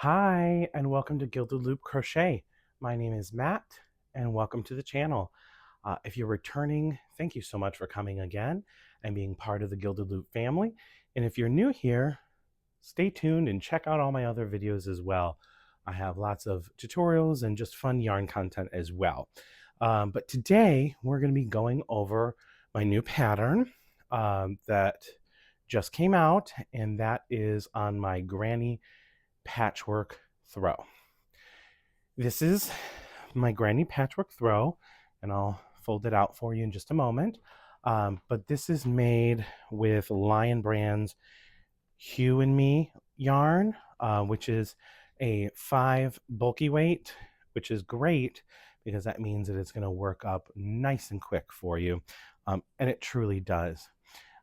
Hi, and welcome to Gilded Loop Crochet. My name is Matt, and welcome to the channel. If you're returning, thank you so much for coming again and being part of the Gilded Loop family. And if you're new here, stay tuned and check out all my other videos as well. I have lots of tutorials and just fun yarn content as well. But today we're going to be going over my new pattern that just came out, and that is on my Granny Patchwork Throw. This is my Granny Patchwork Throw, and I'll fold it out for you in just a moment. But this is made with Lion Brand's Hue and Me yarn, which is a 5 bulky weight, which is great because that means that it's going to work up nice and quick for you, and it truly does.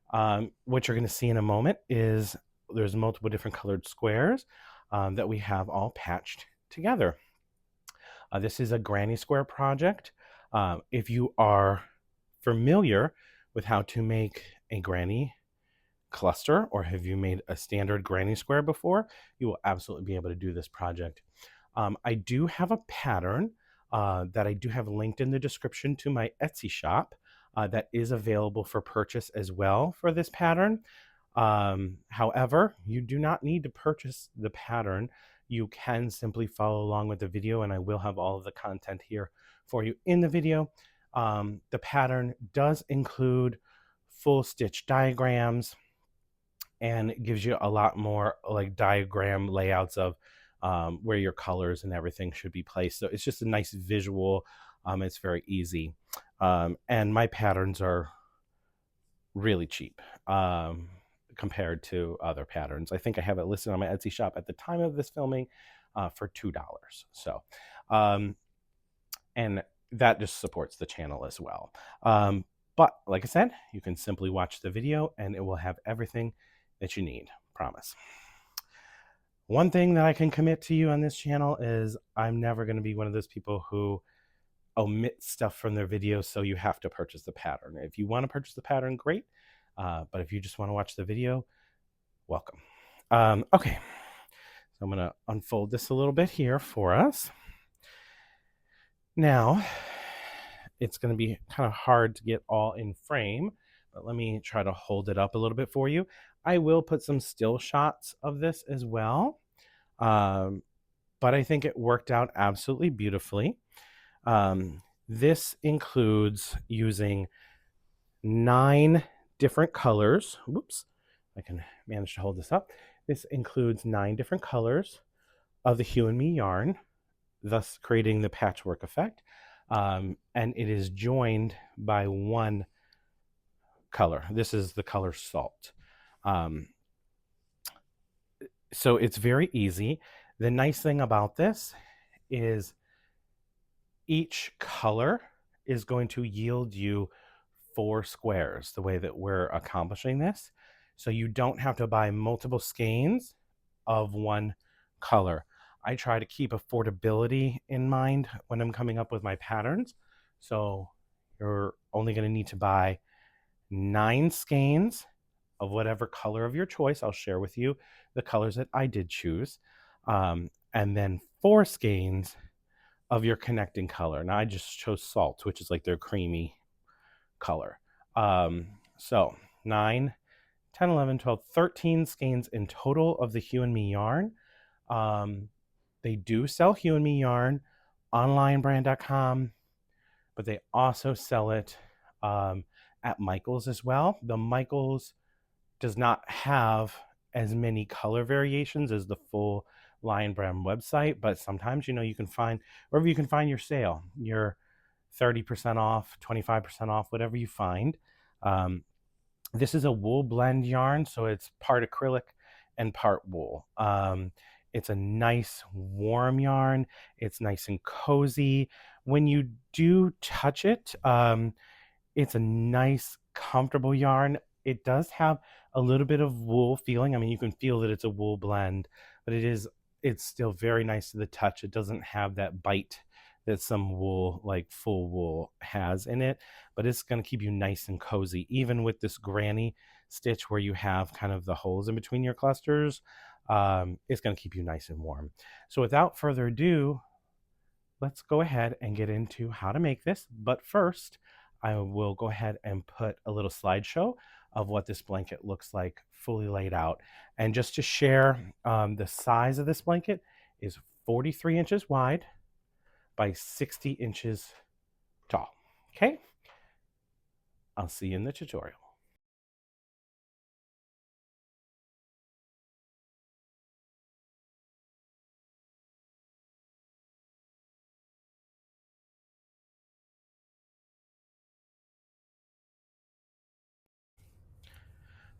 What you're going to see in a moment is there's multiple different colored squares that we have all patched together. This is a granny square project. If you are familiar with how to make a granny cluster, or have you made a standard granny square before, you will absolutely be able to do this project. I do have a pattern that I do have linked in the description to my Etsy shop that is available for purchase as well for this pattern. However, you do not need to purchase the pattern. You can simply follow along with the video, and I will have all of the content here for you in the video. The pattern does include full stitch diagrams, and it gives you a lot more like diagram layouts of where your colors and everything should be placed. So it's just a nice visual. It's very easy. And my patterns are really cheap compared to other patterns. I think I have it listed on my Etsy shop at the time of this filming for $2. So, and that just supports the channel as well. But like I said, you can simply watch the video and it will have everything that you need, promise. One thing that I can commit to you on this channel is I'm never going to be one of those people who omit stuff from their videos so you have to purchase the pattern. If you want to purchase the pattern, great. But if you just want to watch the video, welcome. Okay, so I'm going to unfold this a little bit here for us. Now, it's going to be kind of hard to get all in frame, but let me try to hold it up a little bit for you. I will put some still shots of this as well, but I think it worked out absolutely beautifully. This includes using 9 different colors. Whoops, I can manage to hold this up. This includes 9 different colors of the Hue and Me yarn, thus creating the patchwork effect. And it is joined by 1 color. This is the color Salt. So it's very easy. The nice thing about this is each color is going to yield you 4 squares, the way that we're accomplishing this. So you don't have to buy multiple skeins of 1 color. I try to keep affordability in mind when I'm coming up with my patterns. So you're only going to need to buy 9 skeins of whatever color of your choice. I'll share with you the colors that I did choose. And then 4 skeins of your connecting color. Now I just chose Salt, which is like their creamy color. So 9, 10, 11, 12, 13 skeins in total of the Hue and Me yarn. They do sell Hue and Me yarn on lionbrand.com, but they also sell it at Michaels as well. The Michaels does not have as many color variations as the full Lion Brand website, but sometimes, you know, you can find wherever you can find your sale, your 30% off, 25% off, whatever you find. This is a wool blend yarn, so it's part acrylic and part wool. It's a nice warm yarn. It's nice and cozy. When you do touch it, it's a nice, comfortable yarn. It does have a little bit of wool feeling. I mean, you can feel that it's a wool blend, but it's still very nice to the touch. It doesn't have that bite that some wool, like full wool, has in it, but it's going to keep you nice and cozy, even with this granny stitch where you have kind of the holes in between your clusters. It's going to keep you nice and warm. So without further ado, let's go ahead and get into how to make this. But first, I will go ahead and put a little slideshow of what this blanket looks like fully laid out. And just to share, the size of this blanket is 43 inches wide by 60 inches tall. Okay, I'll see you in the tutorial.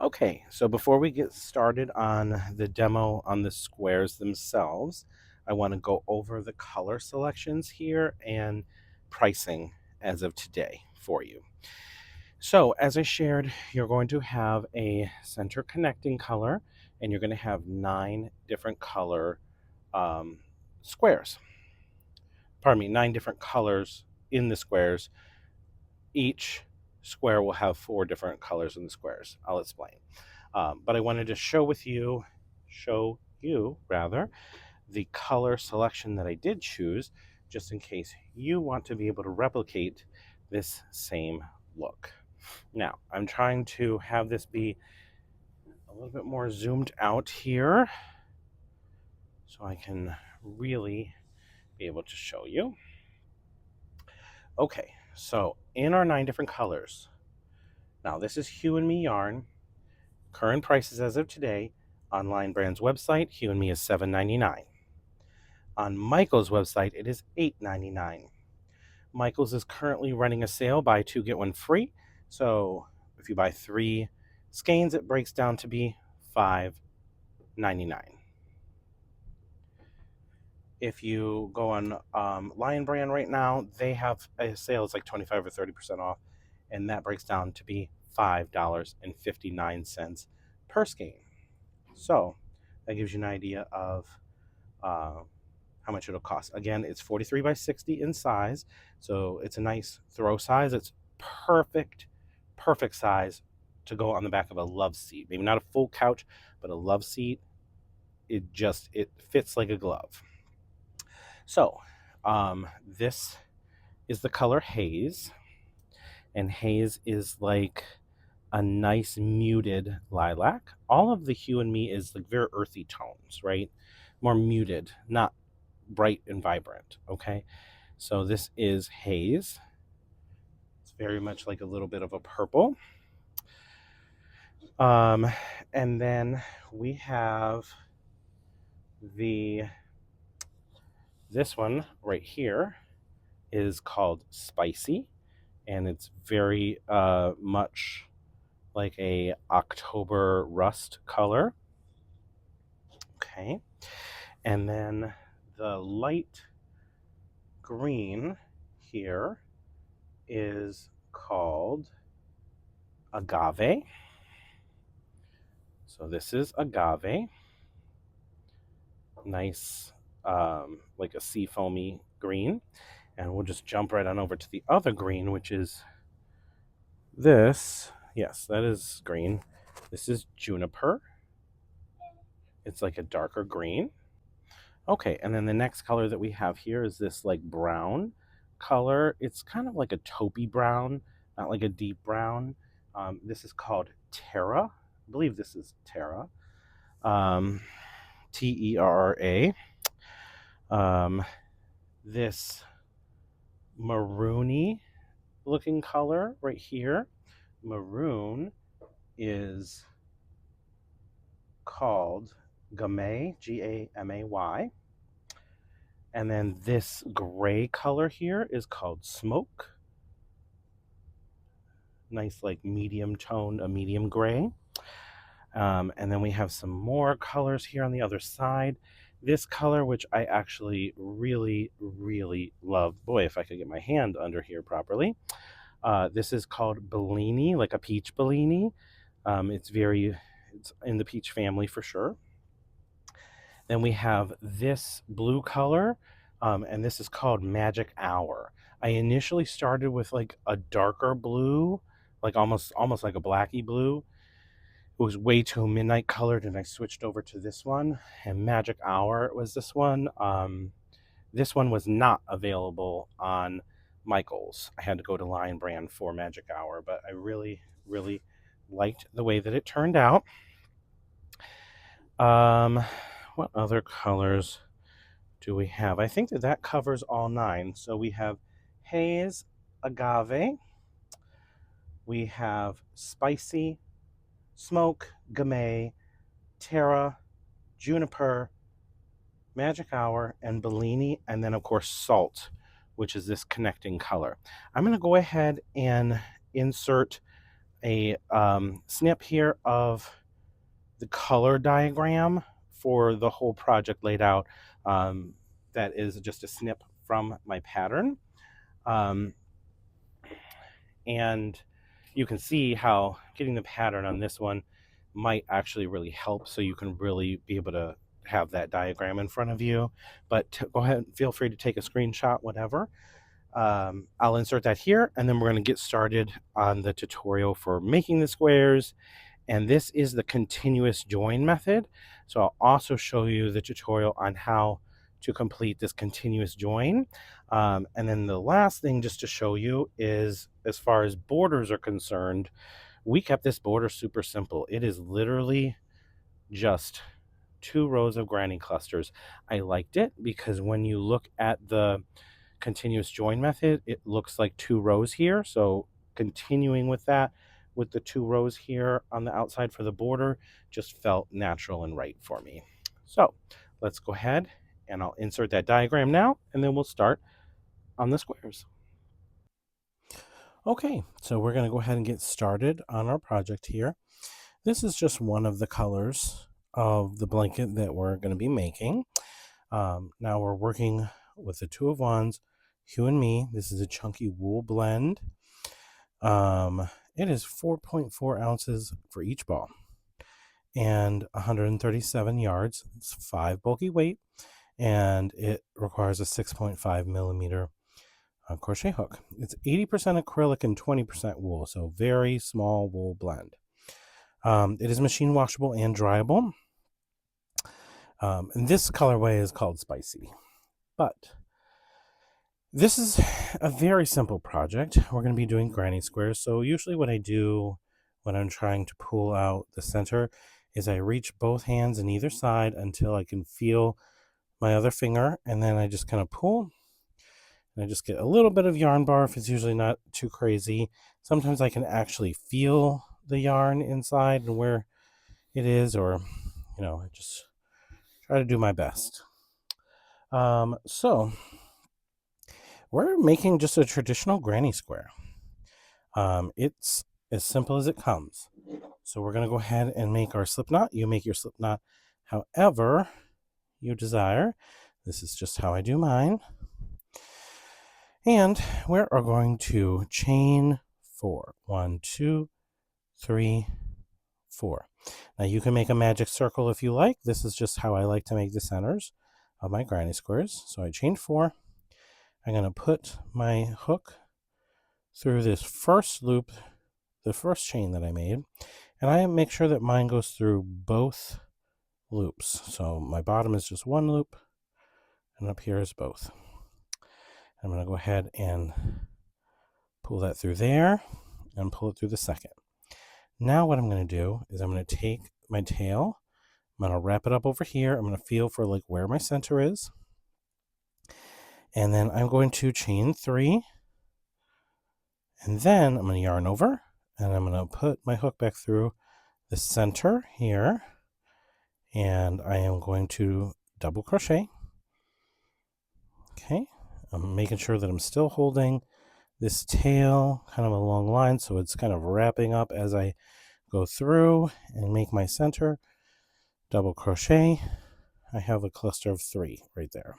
Okay, so before we get started on the demo on the squares themselves, I want to go over the color selections here and pricing as of today for you. So as I shared, you're going to have a center connecting color, and you're going to have 9 different color squares. Pardon me, 9 different colors in the squares. Each square will have 4 different colors in the squares. I'll explain. But I wanted to show you rather, the color selection that I did choose, just in case you want to be able to replicate this same look. Now, I'm trying to have this be a little bit more zoomed out here so I can really be able to show you. Okay, so in our 9 different colors, now this is Hue and Me yarn. Current prices as of today, online brand's website, Hue and Me is $7.99. On Michael's website, it is $8.99. Michael's is currently running a sale, buy 2 get 1 free. So if you buy 3 skeins, it breaks down to be $5.99. If you go on Lion Brand right now, they have a sale, it's like 25 or 30% off, and that breaks down to be $5.59 per skein. So that gives you an idea of how much it'll cost. Again, it's 43 by 60 in size, so it's a nice throw size. It's perfect size to go on the back of a love seat. Maybe not a full couch, but a love seat. It fits like a glove. So this is the color Haze, and Haze is like a nice muted lilac. All of the Hue and Me is like very earthy tones, right? More muted, not bright and vibrant. Okay, so this is Haze. It's very much like a little bit of a purple. And then we have this one right here is called Spicy, and it's very much like a October rust color. Okay, and then the light green here is called Agave. So this is Agave. Nice, like a sea foamy green. And we'll just jump right on over to the other green, which is this. Yes, that is green. This is Juniper. It's like a darker green. Okay, and then the next color that we have here is this like brown color. It's kind of like a taupey brown, not like a deep brown. This is called Terra. I believe this is Terra. Terra. This maroony looking color right here, maroon, is called Gamay, Gamay. And then this gray color here is called Smoke. Nice, like medium toned, a medium gray. And then we have some more colors here on the other side. This color, which I actually really, really love. Boy, if I could get my hand under here properly. This is called Bellini, like a peach Bellini. It's in the peach family for sure. Then we have this blue color, and this is called Magic Hour. I initially started with like a darker blue, like almost like a blacky blue, it was way too midnight colored, and I switched over to this one. And Magic Hour was this one. This one was not available on Michaels. I had to go to Lion Brand for Magic Hour, but I really, really liked the way that it turned out. What other colors do we have? I think that covers all 9. So we have Haze, Agave, we have Spicy, Smoke, Gamay, Terra, Juniper, Magic Hour, and Bellini, and then of course Salt, which is this connecting color. I'm going to go ahead and insert a snip here of the color diagram for the whole project laid out. That is just a snip from my pattern. And you can see how getting the pattern on this one might actually really help, so you can really be able to have that diagram in front of you. But go ahead, feel free to take a screenshot, whatever. I'll insert that here, and then we're going to get started on the tutorial for making the squares. And this is the continuous join method. So I'll also show you the tutorial on how to complete this continuous join. And then the last thing just to show you is, as far as borders are concerned, we kept this border super simple. It is literally just 2 rows of granny clusters. I liked it because when you look at the continuous join method, it looks like 2 rows here. So continuing with that, with the 2 rows here on the outside for the border, just felt natural and right for me. So let's go ahead and I'll insert that diagram now, and then we'll start on the squares. Okay, so we're going to go ahead and get started on our project here. This is just one of the colors of the blanket that we're going to be making. Now we're working with the 2 of Wands, Hue and Me. This is a chunky wool blend. It is 4.4 ounces for each ball and 137 yards. It's 5 bulky weight, and it requires a 6.5 millimeter crochet hook. It's 80% acrylic and 20% wool, so very small wool blend. It is machine washable and dryable. And this colorway is called Spicy. But this is a very simple project. We're going to be doing granny squares. So usually what I do when I'm trying to pull out the center is I reach both hands in either side until I can feel my other finger, and then I just kind of pull, and I just get a little bit of yarn barf. It's usually not too crazy. Sometimes I can actually feel the yarn inside and where it is, or I just try to do my best. So we're making just a traditional granny square. It's as simple as it comes. So we're going to go ahead and make our slip knot. You make your slip knot however you desire. This is just how I do mine. And we are going to chain 4. 1, 2, 3, 4. Now you can make a magic circle if you like. This is just how I like to make the centers of my granny squares. So I chained 4. I'm going to put my hook through this first loop, the first chain that I made, and I make sure that mine goes through both loops. So my bottom is just 1 loop, and up here is both. I'm going to go ahead and pull that through there and pull it through the second. Now what I'm going to do is I'm going to take my tail, I'm going to wrap it up over here, I'm going to feel for like where my center is, and then I'm going to chain 3, and then I'm going to yarn over, and I'm going to put my hook back through the center here, and I am going to double crochet. Okay, I'm making sure that I'm still holding this tail kind of a long line, so it's kind of wrapping up as I go through and make my center. Double crochet. I have a cluster of 3 right there.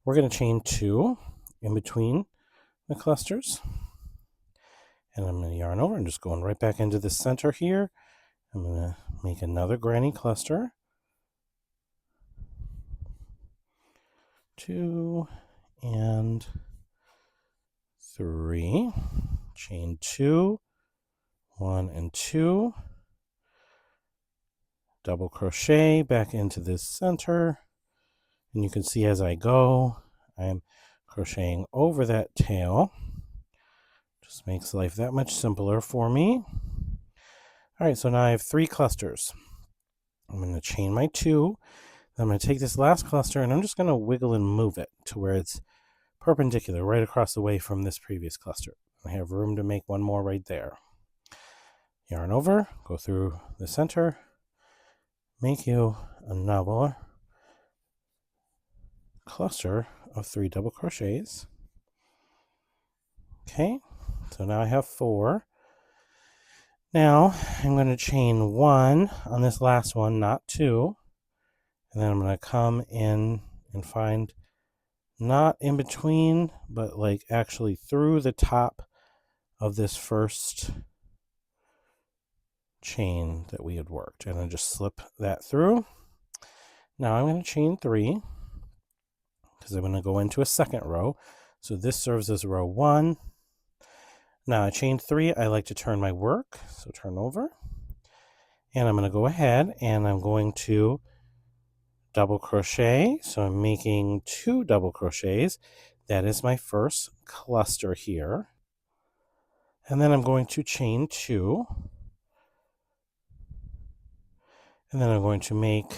We're going to chain 2 in between the clusters, and I'm going to yarn over and just going right back into the center here. I'm going to make another granny cluster. 2 and 3, chain 2, 1 and 2, double crochet back into this center, and you can see as I go, I'm crocheting over that tail. Just makes life that much simpler for me. All right, so now I have 3 clusters. I'm going to chain my 2. Then I'm going to take this last cluster and I'm just going to wiggle and move it to where it's perpendicular right across the way from this previous cluster. I have room to make one more right there. Yarn over, go through the center, make you another cluster of 3 double crochets. Okay, so now I have 4. Now I'm going to chain 1 on this last one, not 2. And then I'm going to come in and find, not in between, but like actually through the top of this first chain that we had worked. And then just slip that through. Now I'm going to chain 3 because I'm going to go into a second row. So this serves as row 1. Now I chained 3. I like to turn my work, so turn over. And I'm going to go ahead and I'm going to double crochet. So I'm making 2 double crochets. That is my first cluster here. And then I'm going to chain 2. And then I'm going to make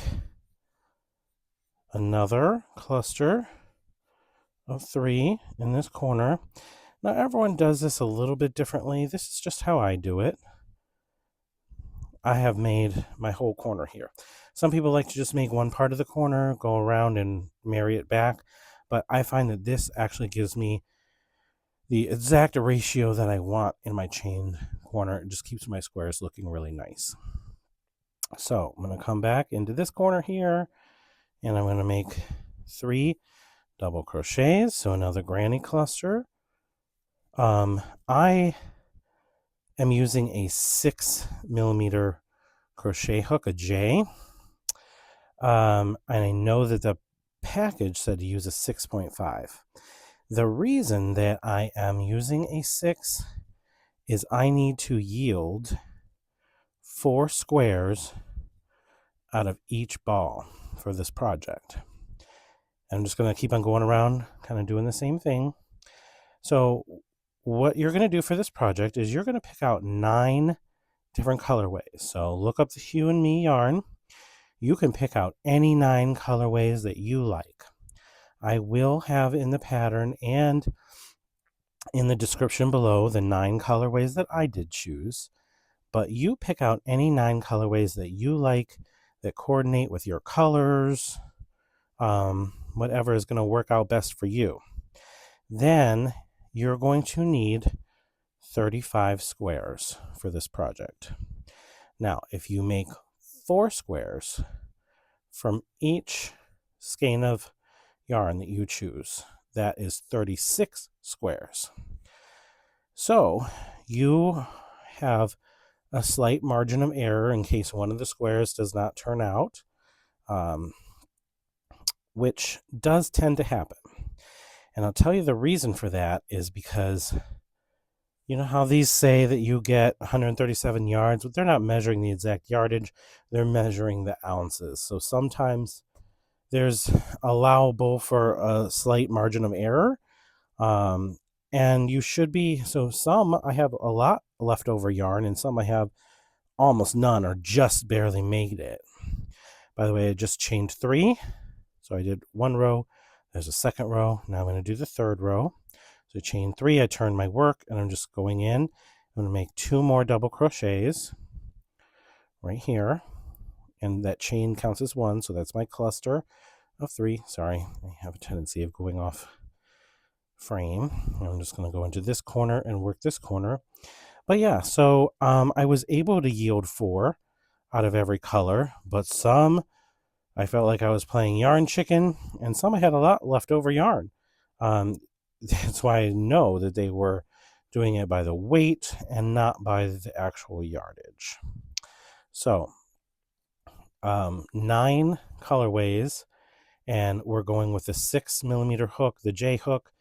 another cluster of 3 in this corner. Now everyone does this a little bit differently. This is just how I do it. I have made my whole corner here. Some people like to just make one part of the corner, go around and marry it back. But I find that this actually gives me the exact ratio that I want in my chained corner. It just keeps my squares looking really nice. So I'm going to come back into this corner here, and I'm going to make 3 double crochets. So another granny cluster. I am using a 6mm crochet hook, a J. And I know that the package said to use a 6.5. The reason that I am using a 6 is I need to yield 4 squares out of each ball for this project. I'm just going to keep on going around, kind of doing the same thing. So what you're going to do for this project is you're going to pick out 9 different colorways. So look up the Hue and Me yarn. You can pick out any 9 colorways that you like. I will have in the pattern and in the description below the 9 colorways that I did choose. But you pick out any 9 colorways that you like that coordinate with your colors, whatever is going to work out best for you. Then you're going to need 35 squares for this project. Now, if you make 4 squares from each skein of yarn that you choose, that is 36 squares. So you have a slight margin of error in case one of the squares does not turn out, which does tend to happen. And I'll tell you the reason for that is because you know how these say that you get 137 yards, but they're not measuring the exact yardage, they're measuring the ounces. So sometimes there's allowable for a slight margin of error. And you should be, so some I have a lot leftover yarn and some I have almost none or just barely made it. By the way, I just chained 3. So I did 1 row, there's a second row. Now I'm going to do the third row. So chain 3, I turn my work and I'm just going in. I'm going to make 2 more double crochets right here. And that chain counts as 1, so that's my cluster of 3. Sorry, I have a tendency of going off frame. I'm just going to go into this corner and work this corner. But yeah, so I was able to yield 4 out of every color, but some I felt like I was playing yarn chicken, and some I had a lot leftover yarn. That's why I know that they were doing it by the weight and not by the actual yardage. So 9 colorways, and we're going with the 6mm hook, the J hook,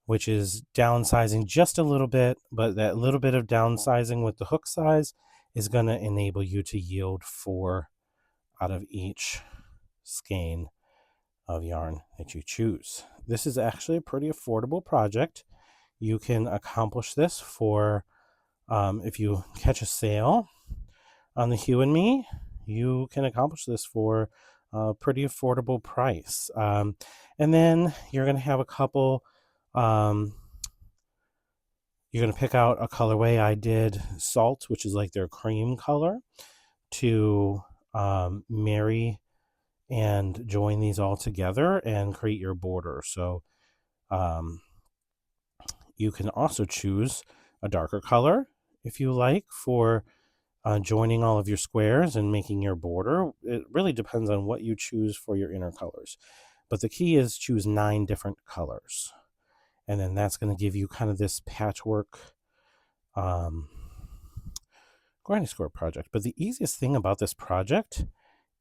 which is downsizing just a little bit, but that little bit of downsizing with the hook size is going to enable you to yield 4 out of each skein of yarn that you choose. This is actually a pretty affordable project. You can accomplish this for, if you catch a sale on the Hue and Me, you can accomplish this for a pretty affordable price. And then you're going to have a couple, you're going to pick out a colorway. I did Salt, which is like their cream color, to marry and join these all together and create your border. So you can also choose a darker color if you like for joining all of your squares and making your border. It really depends on what you choose for your inner colors. But the key is choose 9 different colors. And then that's going to give you kind of this patchwork granny square project. But the easiest thing about this project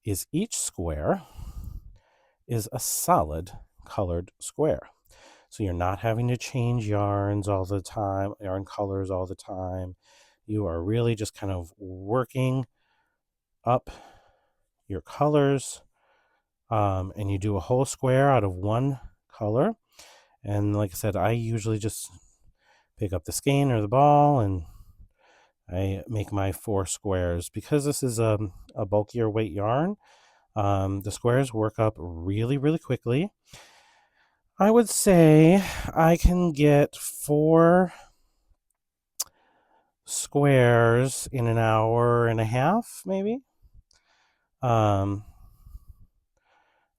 is each square is a solid colored square. So you're not having to change yarns all the time, yarn colors all the time. You are really just kind of working up your colors, and you do a whole square out of one color. And like I said, I usually just pick up the skein or the ball and I make my 4 squares. Because this is a bulkier weight yarn, the squares work up really, really quickly. I would say I can get 4 squares in an hour and a half, maybe. Hour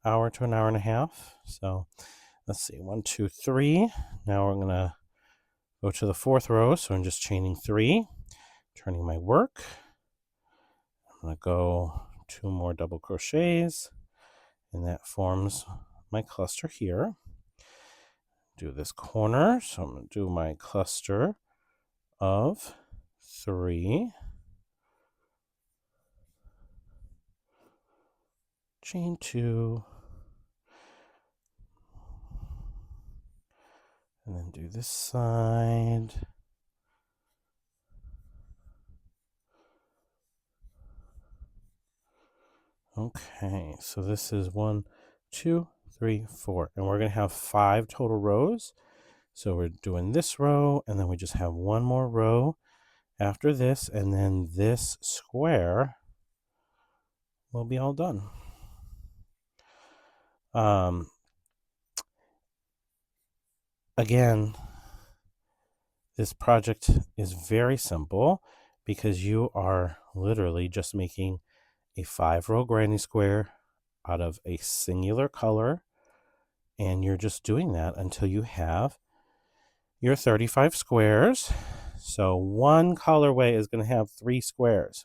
to an hour and a half. So let's see, 1, 2, 3. Now we're gonna go to the 4th row. So I'm just chaining 3, turning my work. I'm gonna go 2 more double crochets, and that forms my cluster here. Do this corner, so I'm gonna do my cluster of 3. Chain 2, and then do this side. Okay, so this is 1, 2, 3, 4, and we're going to have 5 total rows. So we're doing this row, and then we just have 1 more row after this, and then this square will be all done. Again, this project is very simple because you are literally just making a 5-row granny square out of a singular color, and you're just doing that until you have your 35 squares. So one colorway is going to have 3 squares.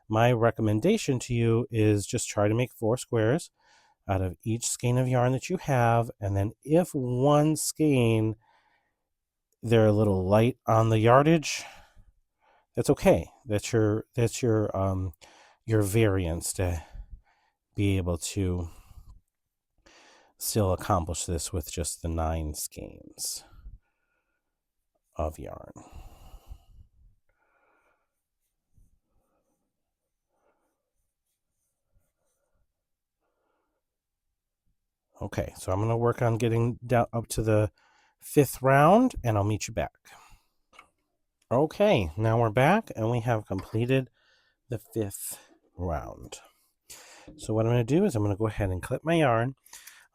My recommendation to you is just try to make 4 squares out of each skein of yarn that you have, and then if one skein they're a little light on the yardage, that's okay. That's your variance to be able to still accomplish this with just the 9 skeins of yarn. Okay, so I'm going to work on getting down up to the 5th round, and I'll meet you back. Okay, now we're back, and we have completed the 5th round. So what I'm going to do is I'm going to go ahead and clip my yarn.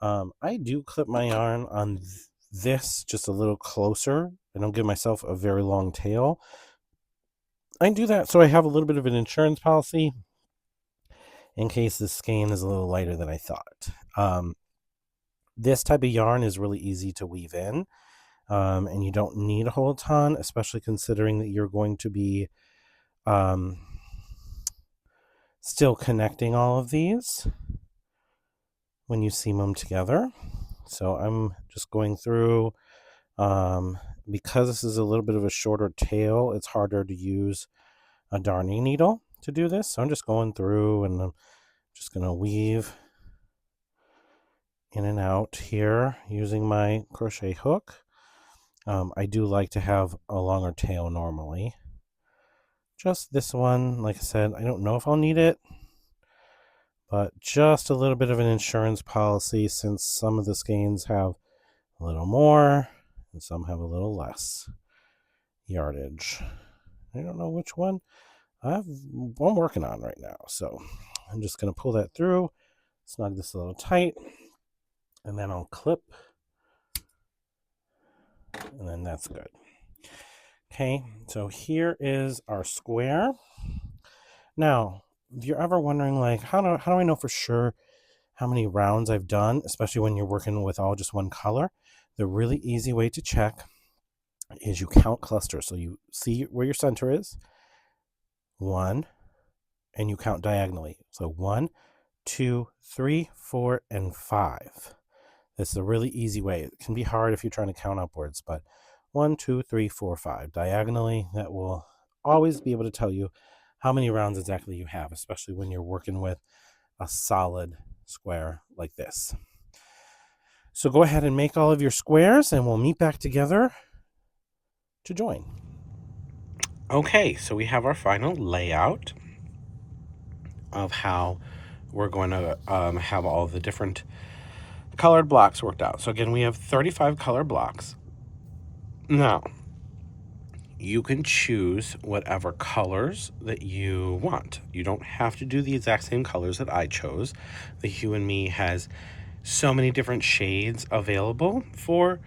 I do clip my yarn on this just a little closer. I don't give myself a very long tail. I do that so I have a little bit of an insurance policy in case the skein is a little lighter than I thought. This type of yarn is really easy to weave in, and you don't need a whole ton, especially considering that you're going to be still connecting all of these when you seam them together. So I'm just going through, because this is a little bit of a shorter tail, it's harder to use a darning needle to do this. So I'm just going through and I'm just going to weave in and out here using my crochet hook. I do like to have a longer tail normally. Just this one, like I said, I don't know if I'll need it, but just a little bit of an insurance policy since some of the skeins have a little more and some have a little less yardage. I don't know which one I'm working on right now, so I'm just going to pull that through, snug this a little tight, and then I'll clip, and then that's good. Okay, so here is our square. Now, if you're ever wondering, like, how do I know for sure how many rounds I've done, especially when you're working with all just one color, the really easy way to check is you count clusters. So you see where your center is, 1, and you count diagonally. So 1, 2, 3, 4, and 5. This is a really easy way. It can be hard if you're trying to count upwards, but 1, 2, 3, 4, 5 diagonally, that will always be able to tell you how many rounds exactly you have, especially when you're working with a solid square like this. So go ahead and make all of your squares and we'll meet back together to join. Okay, so we have our final layout of how we're going to have all the different colored blocks worked out. So again, we have 35 color blocks. Now, you can choose whatever colors that you want. You don't have to do the exact same colors that I chose. The Hue and Me has so many different shades available for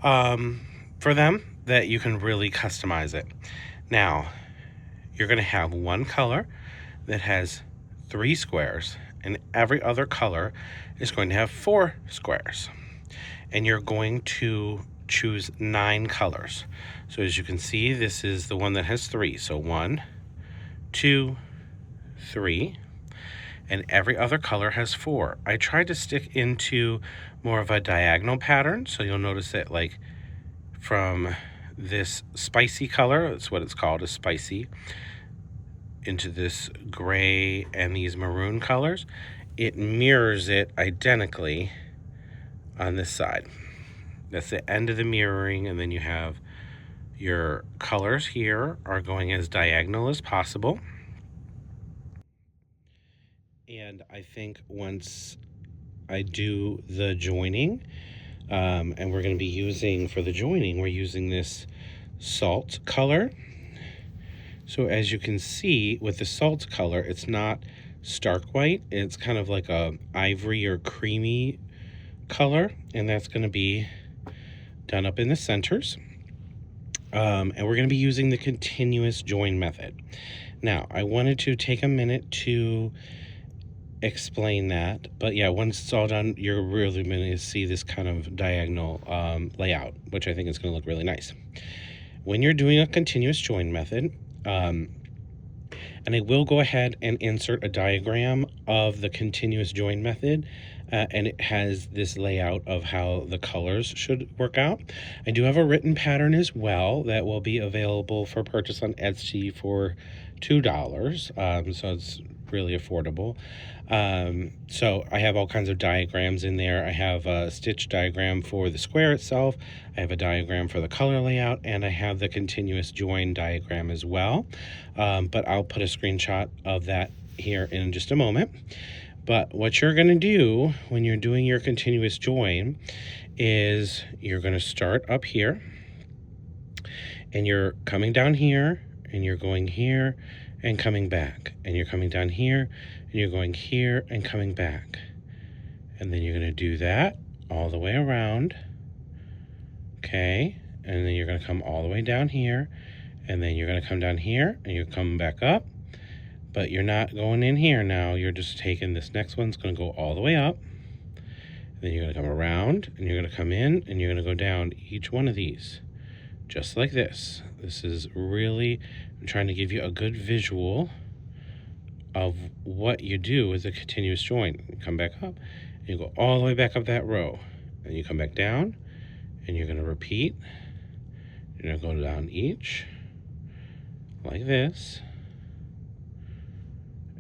them that you can really customize it. Now, you're going to have one color that has 3 squares, and every other color is going to have 4 squares. And you're going to choose 9 colors. So as you can see, this is the one that has 3. So 1, 2, 3, and every other color has 4. I tried to stick into more of a diagonal pattern, so you'll notice that, like, from this spicy color, that's what it's called, a spicy, into this gray and these maroon colors, it mirrors it identically on this side. That's the end of the mirroring, and then you have your colors here are going as diagonal as possible. And I think once I do the joining, and we're going to be using, for the joining, we're using this salt color. So as you can see, with the salt color, it's not stark white. It's kind of like a ivory or creamy color, and that's going to be done up in the centers. And we're going to be using the continuous join method. Now, I wanted to take a minute to explain that, but yeah, once it's all done, you're really going to see this kind of diagonal layout, which I think is going to look really nice. When you're doing a continuous join method, and I will go ahead and insert a diagram of the continuous join method, and it has this layout of how the colors should work out. I do have a written pattern as well that will be available for purchase on Etsy for $2, so it's really affordable. So I have all kinds of diagrams in there. I have a stitch diagram for the square itself, I have a diagram for the color layout, and I have the continuous join diagram as well. But I'll put a screenshot of that here in just a moment. But what you're going to do when you're doing your continuous join is you're going to start up here, and you're coming down here, and you're going here and coming back, and you're coming down here and you're going here and coming back, and then you're going to do that all the way around. Okay, and then you're going to come all the way down here, and then you're going to come down here and you're coming back up, but you're not going in here now. You're just taking this next one's going to go all the way up, and then you're going to come around and you're going to come in and you're going to go down each one of these just like this. This is really, I'm trying to give you a good visual of what you do with a continuous join. You come back up and you go all the way back up that row, and you come back down and you're going to repeat. You're going to go down each like this,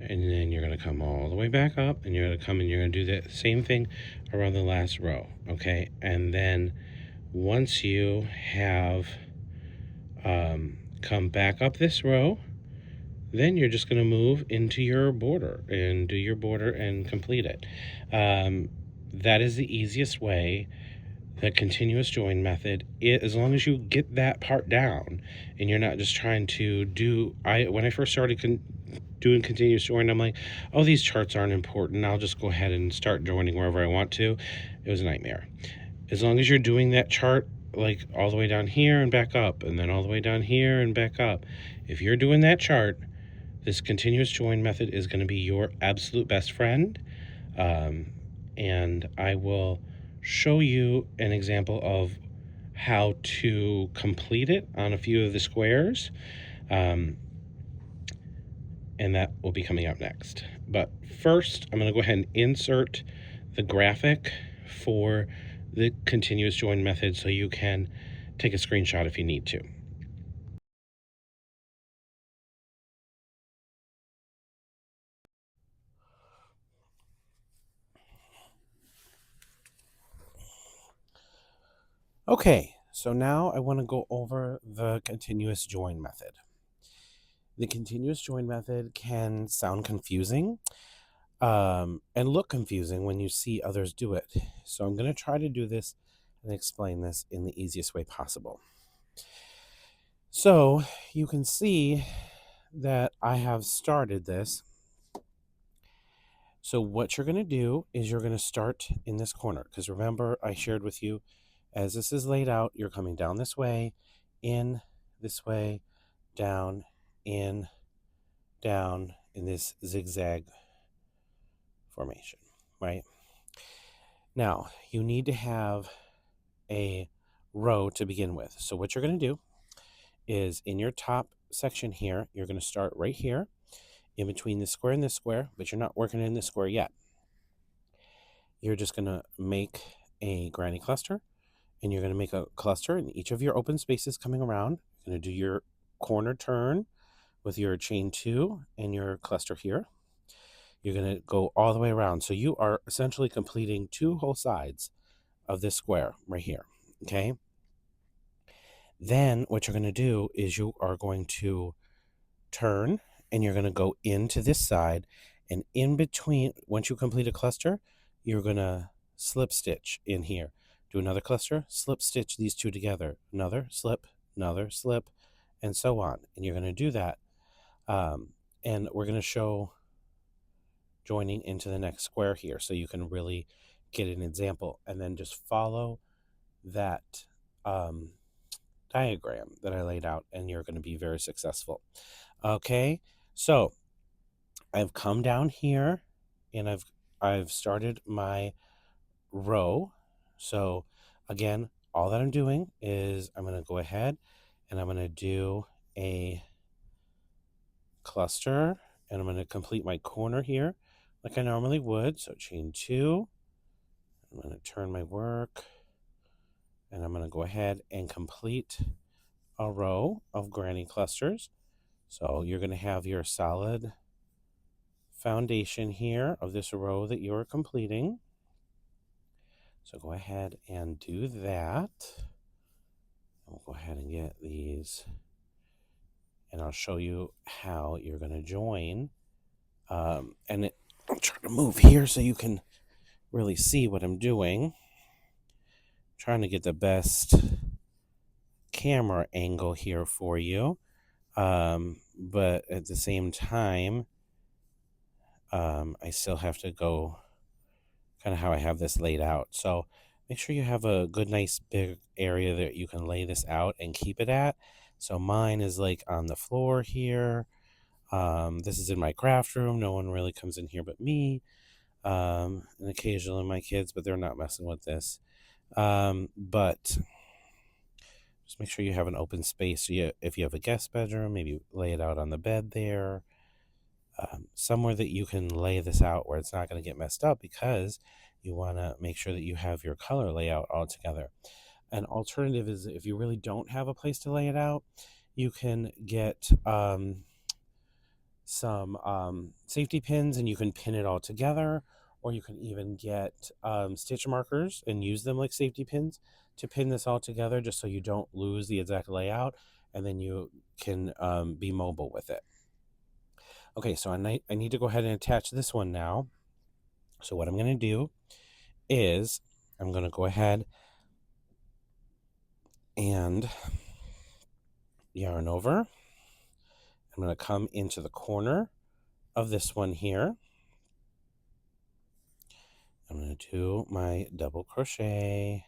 and then you're going to come all the way back up, and you're going to come and you're going to do the same thing around the last row. Okay, and then once you have come back up this row, then you're just going to move into your border and do your border and complete it. That is the easiest way. The continuous join method, as long as you get that part down and you're not just trying to do, when I first started doing continuous join, I'm like, oh, these charts aren't important, I'll just go ahead and start joining wherever I want to. It was a nightmare. As long as you're doing that chart like all the way down here and back up, and then all the way down here and back up, if you're doing that chart, this continuous join method is going to be your absolute best friend. And I will show you an example of how to complete it on a few of the squares. And that will be coming up next. But first, I'm going to go ahead and insert the graphic for the continuous join method so you can take a screenshot if you need to. Okay, so now I want to go over the continuous join method. The continuous join method can sound confusing and look confusing when you see others do it. So I'm going to try to do this and explain this in the easiest way possible. So you can see that I have started this. So what you're going to do is you're going to start in this corner, because remember I shared with you, as this is laid out, you're coming down this way, in this way, down, in this zigzag formation, right? Now, you need to have a row to begin with. So what you're going to do is in your top section here, you're going to start right here in between this square and this square, but you're not working in this square yet. You're just going to make a granny cluster, and you're going to make a cluster in each of your open spaces coming around. You're going to do your corner turn with your chain 2 and your cluster here. You're going to go all the way around. So you are essentially completing 2 whole sides of this square right here, okay? Then what you're going to do is you are going to turn, and you're going to go into this side, and in between, once you complete a cluster, you're going to slip stitch in here. Do another cluster, slip stitch these 2 together, another slip, and so on. And you're going to do that. And we're going to show joining into the next square here so you can really get an example, and then just follow that diagram that I laid out, and you're going to be very successful. Okay, so I've come down here and I've started my row. So again, all that I'm doing is I'm going to go ahead and I'm going to do a cluster, and I'm going to complete my corner here like I normally would. So chain 2, I'm going to turn my work, and I'm going to go ahead and complete a row of granny clusters. So you're going to have your solid foundation here of this row that you're completing. So go ahead and do that. We'll go ahead and get these, and I'll show you how you're going to join. I'll try to move here so you can really see what I'm doing. I'm trying to get the best camera angle here for you. But at the same time, I still have to go kind of how I have this laid out. So make sure you have a good, nice, big area that you can lay this out and keep it at. So mine is like on the floor here. This is in my craft room. No one really comes in here but me. And occasionally my kids, but they're not messing with this. But just make sure you have an open space. If you have a guest bedroom, maybe lay it out on the bed there. Somewhere that you can lay this out where it's not going to get messed up, because you want to make sure that you have your color layout all together. An alternative is, if you really don't have a place to lay it out, you can get some safety pins and you can pin it all together, or you can even get stitch markers and use them like safety pins to pin this all together, just so you don't lose the exact layout, and then you can be mobile with it. Okay, so I need to go ahead and attach this one now. So what I'm going to do is I'm going to go ahead and yarn over. I'm going to come into the corner of this one here. I'm going to do my double crochet.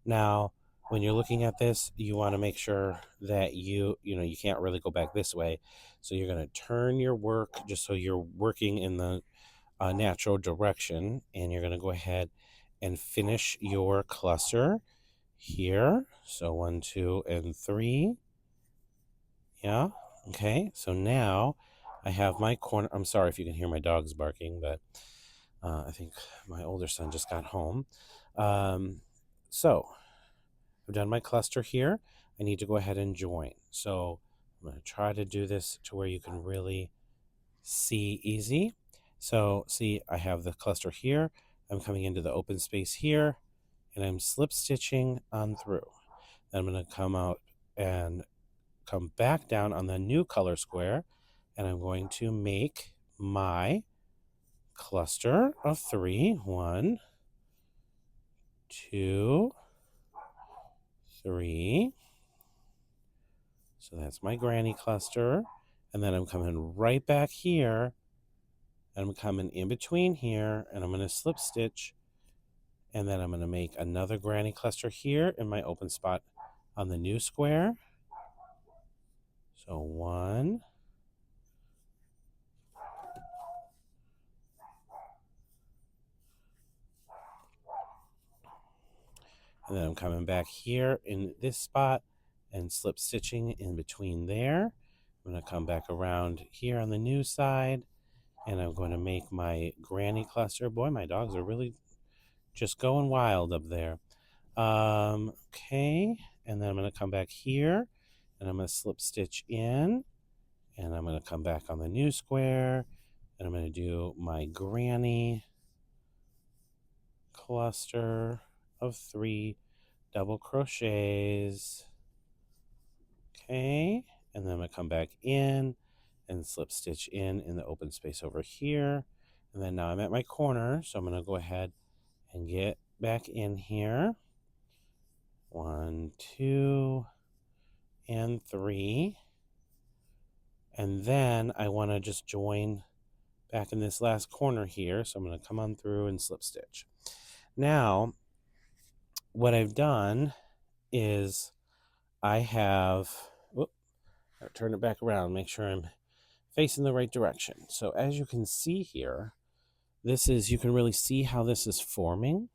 Now, when you're looking at this, you want to make sure that you can't really go back this way. So you're going to turn your work just so you're working in the natural direction. And you're going to go ahead and finish your cluster here. So 1, 2, and 3. Yeah. Okay. So now I have my corner. I'm sorry if you can hear my dogs barking, but I think my older son just got home. So I've done my cluster here. I need to go ahead and join. So I'm going to try to do this to where you can really see easy. So see, I have the cluster here. I'm coming into the open space here, and I'm slip stitching on through. Then I'm going to come out and come back down on the new color square, and I'm going to make my cluster of 3. 1, 2, 3. So that's my granny cluster. And then I'm coming right back here, and I'm coming in between here, and I'm going to slip stitch, and then I'm going to make another granny cluster here in my open spot on the new square. So 1, and then I'm coming back here in this spot and slip stitching in between there. I'm going to come back around here on the new side, and I'm going to make my granny cluster. Boy, my dogs are really just going wild up there. Okay, and then I'm going to come back here, and I'm going to slip stitch in, and I'm going to come back on the new square, and I'm going to do my granny cluster of 3 double crochets. Okay, and then I'm going to come back in and slip stitch in the open space over here. And then now I'm at my corner, so I'm going to go ahead and get back in here. 1, 2, and 3. And then I want to just join back in this last corner here. So I'm going to come on through and slip stitch. Now, what I've done is I have, I'll turn it back around, make sure I'm facing the right direction. So as you can see here, you can really see how this is forming.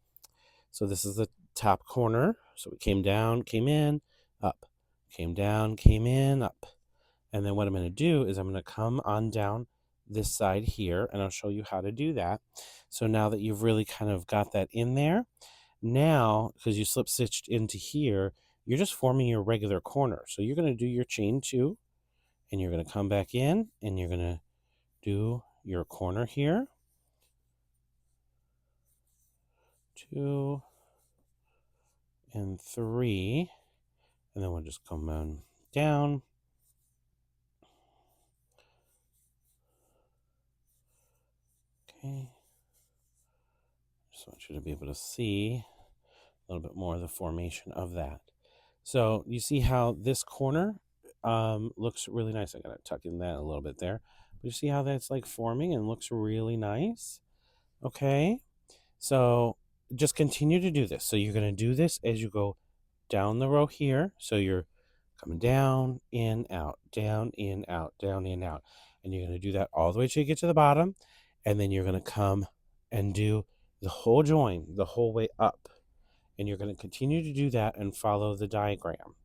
So this is the top corner. So we came down, came in, up, came down, came in, up. And then what I'm going to do is I'm going to come on down this side here, and I'll show you how to do that. So now that you've really kind of got that in there, now, because you slip stitched into here, you're just forming your regular corner. So you're going to do your chain 2, and you're going to come back in, and you're going to do your corner here. 2 and 3, and then we'll just come on down. Okay. Just want you to be able to see a little bit more of the formation of that. So you see how this corner looks really nice. I gotta tuck in that a little bit there. But you see how that's like forming and looks really nice? Okay. So just continue to do this. So you're gonna do this as you go down the row here. So you're coming down, in, out, down, in, out, down, in, out. And you're gonna do that all the way till you get to the bottom. And then you're gonna come and do the whole join the whole way up. And you're going to continue to do that and follow the diagram.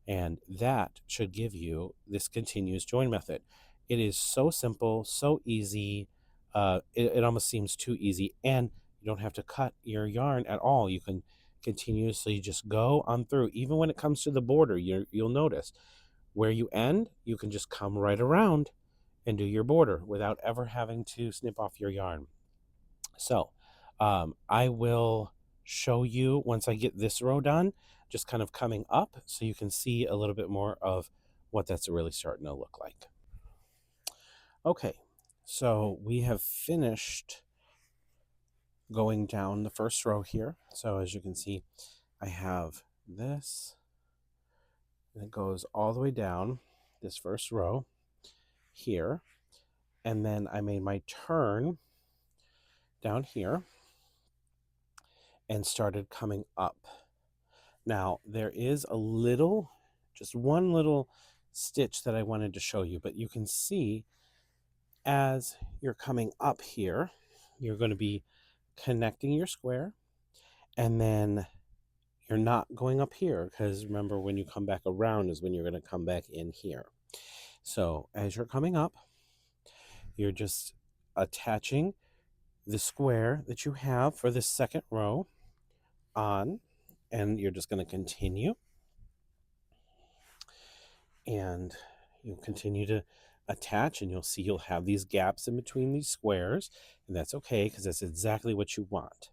And that should give you this continuous join method. It is so simple, so easy. It almost seems too easy. And you don't have to cut your yarn at all. You can continuously just go on through. Even when it comes to the border, you'll notice where you end, you can just come right around and do your border without ever having to snip off your yarn. So I will show you once I get this row done, just kind of coming up so you can see a little bit more of what that's really starting to look like. Okay, So we have finished going down the first row here. So as you can see, I have this, and it goes all the way down this first row here. And then I made my turn down here and started coming up. Now, there is a little, just one little stitch that I wanted to show you, but you can see as you're coming up here, you're going to be connecting your square, and then you're not going up here, because remember, when you come back around is when you're going to come back in here. So as you're coming up, you're just attaching the square that you have for this second row on, and you're just going to continue, and you'll continue to attach, and you'll see you'll have these gaps in between these squares, and that's okay because that's exactly what you want.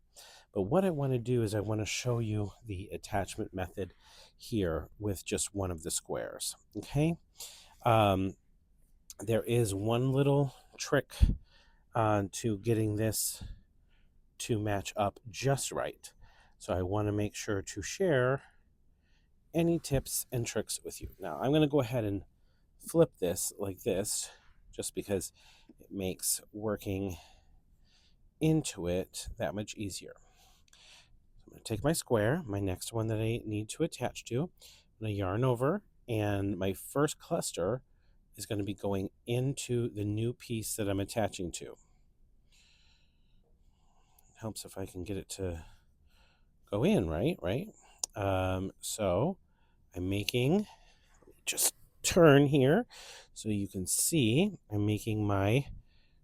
But what I want to do is I want to show you the attachment method here with just one of the squares. Okay, there is one little trick to getting this to match up just right, so I want to make sure to share any tips and tricks with you. Now I'm going to go ahead and flip this like this, just because it makes working into it that much easier. So I'm going to take my square, my next one that I need to attach to, I'm going to yarn over, and my first cluster is going to be going into the new piece that I'm attaching to. It helps if I can get it to go in right. So I'm making, just turn here so you can see I'm making my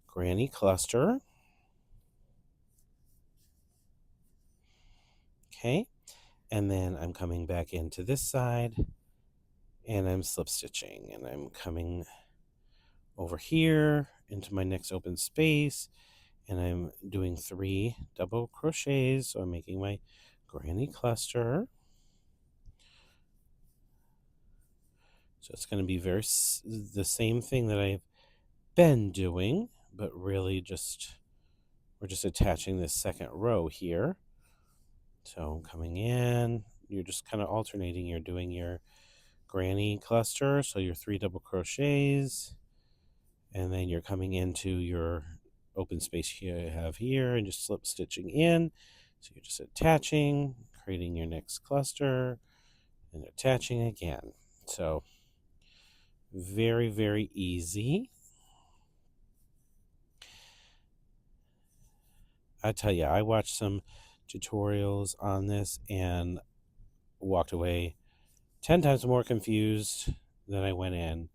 granny cluster. Okay, and then I'm coming back into this side, and I'm slip stitching, and I'm coming over here into my next open space, and I'm doing 3 double crochets, so I'm making my granny cluster. So it's going to be the same thing that I've been doing, but really we're just attaching this second row here. So I'm coming in, you're just kind of alternating, you're doing your granny cluster, so your 3 double crochets, and then you're coming into your open space here you have here and just slip stitching in. So you're just attaching, creating your next cluster, and attaching again. So very, very easy. I tell you, I watched some tutorials on this and walked away 10 times more confused than I went in.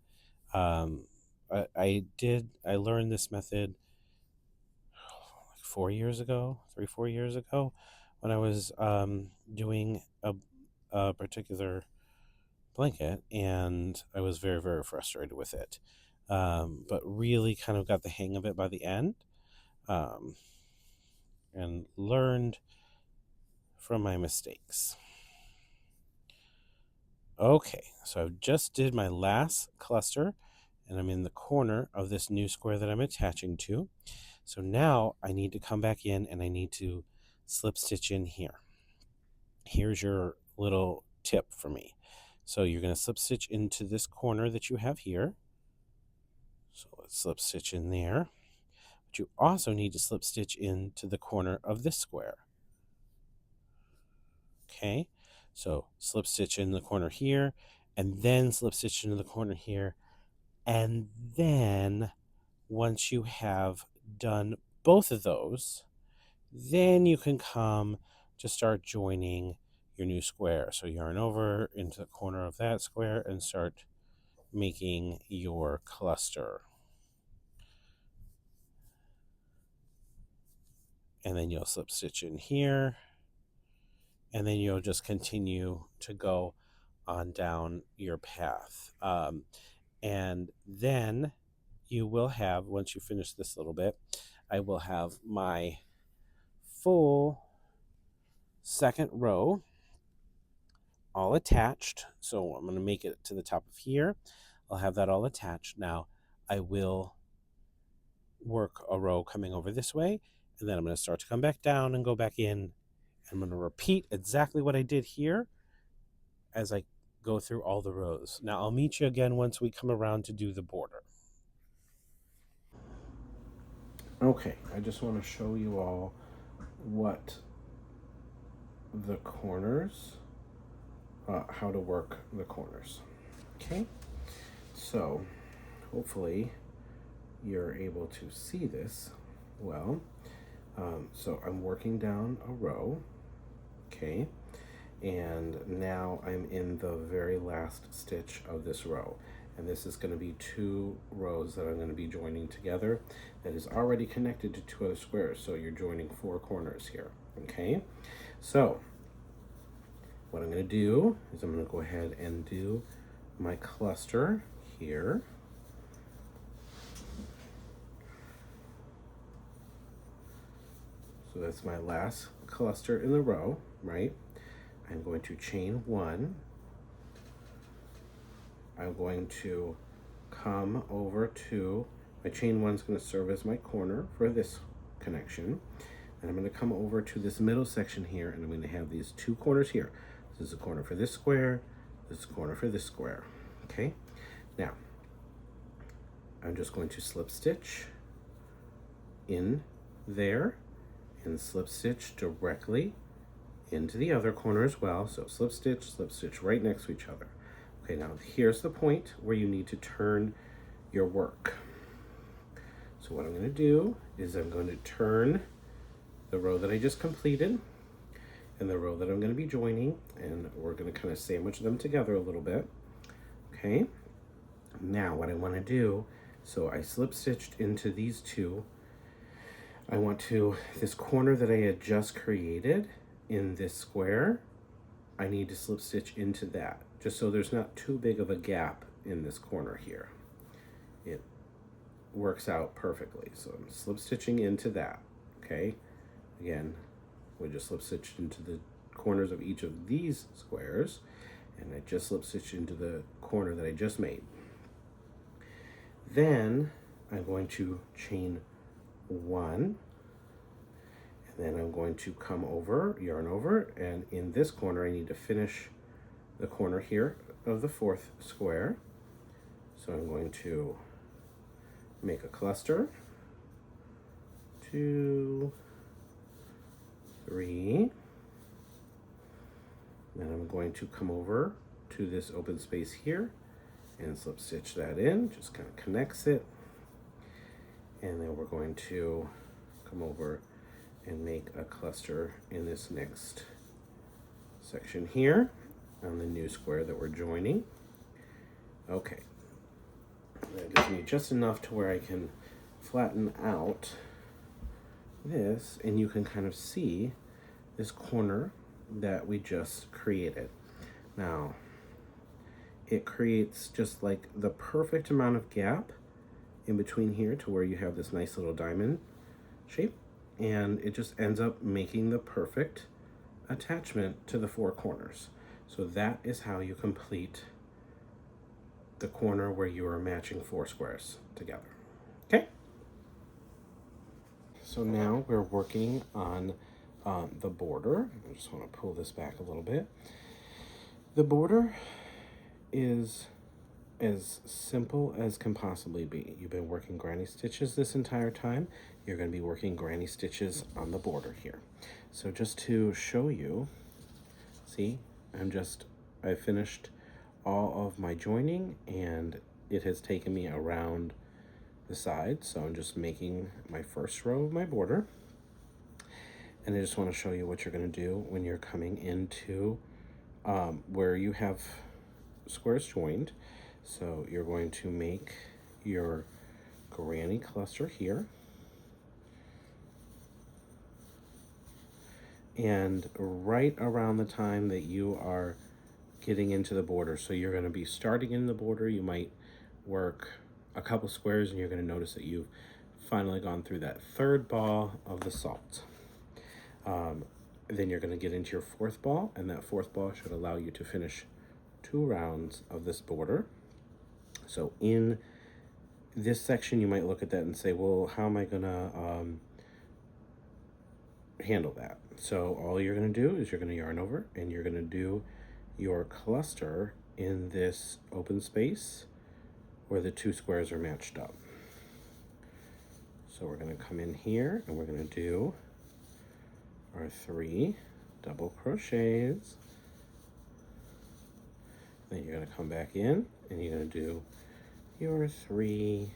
I learned this method like 4 years ago, 4 years ago, when I was doing a particular blanket, and I was very, very frustrated with it. But really kind of got the hang of it by the end, and learned from my mistakes. Okay, so I've just did my last cluster, and I'm in the corner of this new square that I'm attaching to. So now I need to come back in, and I need to slip stitch in here. Here's your little tip for me. So you're going to slip stitch into this corner that you have here. So let's slip stitch in there. But you also need to slip stitch into the corner of this square. Okay, so slip stitch in the corner here, and then slip stitch into the corner here. And then once you have done both of those, then you can come to start joining your new square. So yarn over into the corner of that square and start making your cluster. And then you'll slip stitch in here, and then you'll just continue to go on down your path. And then you will have, once you finish this little bit, I will have my full second row all attached. So I'm going to make it to the top of here. I'll have that all attached. Now I will work a row coming over this way, and then I'm going to start to come back down and go back in. I'm going to repeat exactly what I did here as I go through all the rows. Now I'll meet you again once we come around to do the border. Okay, I just want to show you all what the corners, how to work the corners. Okay, so hopefully you're able to see this well. So I'm working down a row, okay, and now I'm in the very last stitch of this row, and this is going to be 2 rows that I'm going to be joining together that is already connected to 2 other squares, so you're joining 4 corners here. Okay, so what I'm going to do is I'm going to go ahead and do my cluster here. So that's my last cluster in the row, right? I'm going to chain 1. I'm going to come over to, my chain 1 is going to serve as my corner for this connection. And I'm going to come over to this middle section here, and I'm going to have these 2 corners here. This is a corner for this square, this is a corner for this square. Okay, now I'm just going to slip stitch in there and slip stitch directly into the other corner as well. So slip stitch right next to each other. Okay, now here's the point where you need to turn your work. So what I'm going to do is I'm going to turn the row that I just completed and the row that I'm going to be joining, and we're going to kind of sandwich them together a little bit. Okay, now what I want to do, so I slip stitched into these 2. I want to, this corner that I had just created in this square, I need to slip stitch into that, just so there's not too big of a gap in this corner here. It works out perfectly. So I'm slip stitching into that. Okay, again, we just slip stitched into the corners of each of these squares, and I just slip stitched into the corner that I just made. Then I'm going to chain 1, and then I'm going to come over, yarn over, and in this corner I need to finish the corner here of the 4th square. So I'm going to make a cluster, 2, 3, then I'm going to come over to this open space here and slip stitch that in, just kind of connects it, and then we're going to come over and make a cluster in this next section here on the new square that we're joining. Okay, that gives me just enough to where I can flatten out this, and you can kind of see this corner that we just created. Now, it creates just like the perfect amount of gap in between here to where you have this nice little diamond shape, and it just ends up making the perfect attachment to the 4 corners. So that is how you complete the corner where you are matching 4 squares together. Okay, so now we're working on the border. I just want to pull this back a little bit. The border is as simple as can possibly be. You've been working granny stitches this entire time. You're going to be working granny stitches on the border here. So just to show you, see, I finished all of my joining, and it has taken me around the side. So I'm just making my first row of my border. And I just want to show you what you're going to do when you're coming into where you have squares joined. So you're going to make your granny cluster here, and right around the time that you are getting into the border, so you're going to be starting in the border, you might work a couple squares and you're going to notice that you've finally gone through that 3rd ball of the salt. Then you're going to get into your 4th ball, and that 4th ball should allow you to finish 2 rounds of this border. So in this section, you might look at that and say, well, how am I gonna handle that? So all you're gonna do is you're gonna yarn over and you're gonna do your cluster in this open space where the two squares are matched up. So we're gonna come in here and we're gonna do our 3 double crochets. Then you're gonna come back in and you're gonna do your 3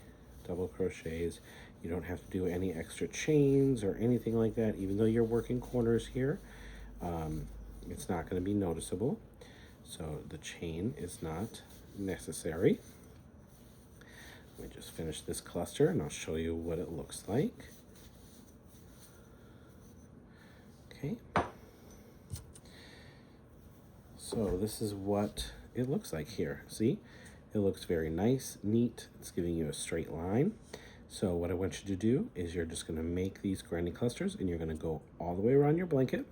double crochets. You don't have to do any extra chains or anything like that, even though you're working corners here. It's not going to be noticeable, so the chain is not necessary. Let me just finish this cluster and I'll show you what it looks like. Okay, so this is what it looks like here. See, it looks very nice, neat. It's giving you a straight line. So what I want you to do is you're just going to make these granny clusters and you're going to go all the way around your blanket.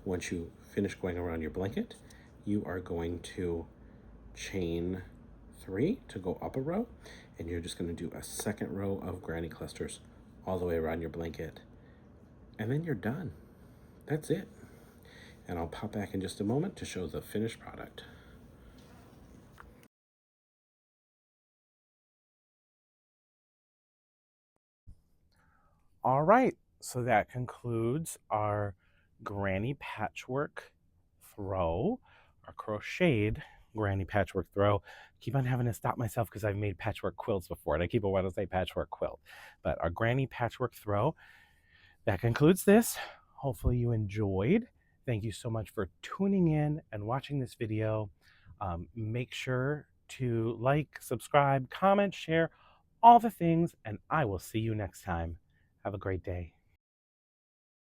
Once you finish going around your blanket, you are going to chain 3 to go up a row, and you're just going to do a second row of granny clusters all the way around your blanket, and then you're done. That's it. And I'll pop back in just a moment to show the finished product. All right, so that concludes our granny patchwork throw, our crocheted granny patchwork throw. Keep on having to stop myself because I've made patchwork quilts before and I keep wanting to say patchwork quilt. But our granny patchwork throw, that concludes this. Hopefully you enjoyed. Thank you so much for tuning in and watching this video. Make sure to like, subscribe, comment, share, all the things, and I will see you next time. Have a great day.